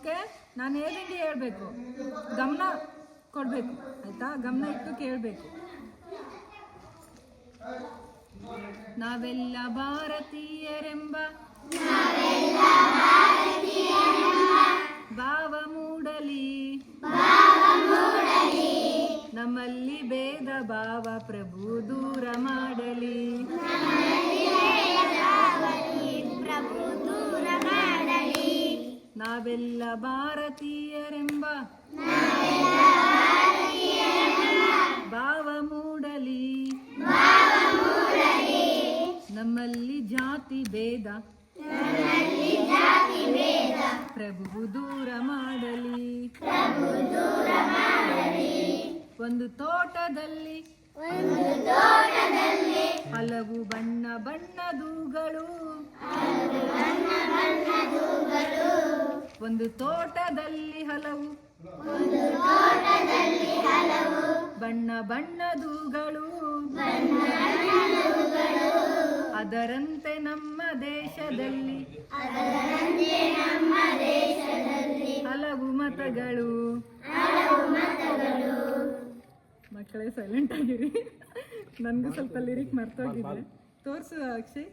Okay, ನಾನು ಹೇಳ್ದಂಗೆ ಹೇಳ್ಬೇಕು, ಗಮನ ಕೊಡಬೇಕು ಆಯ್ತಾ, ಗಮನ ಇಟ್ಟು ಕೇಳಬೇಕು. ನಾವೆಲ್ಲ ಭಾರತೀಯರೆಂಬ ಭಾವ ಮೂಡಲಿ, ನಮ್ಮಲ್ಲಿ ಭೇದ ಭಾವ ಪ್ರಭು ದೂರ ಮಾಡಲಿ. ನಾವೆಲ್ಲ ಭಾರತೀಯರೆಂಬ ಭಾವ ಮೂಡಲಿ, ನಮ್ಮಲ್ಲಿ ಜಾತಿ ಭೇದ ಪ್ರಭು ದೂರ ಮಾಡಲಿ. ಒಂದು ತೋಟದಲ್ಲಿ ಹಲವು ಬಣ್ಣ ಬಣ್ಣದೂಗಳು, ಒಂದು ತೋಟದಲ್ಲಿ ಹಲವು ಬಣ್ಣ ಬಣ್ಣದೂಗಳು, ಅದರಂತೆ ನಮ್ಮ ದೇಶದಲ್ಲಿ ಹಲವು ಮತಗಳು. ಮಕ್ಕಳೇ ಸೈಲೆಂಟ್ ಆಗಿರಿ, ನನಗೂ ಸ್ವಲ್ಪ ಲಿರಿಕ್ ಮರ್ತೋಗಿದೆ. ತೋರಿಸು ಅಕ್ಷಯ್.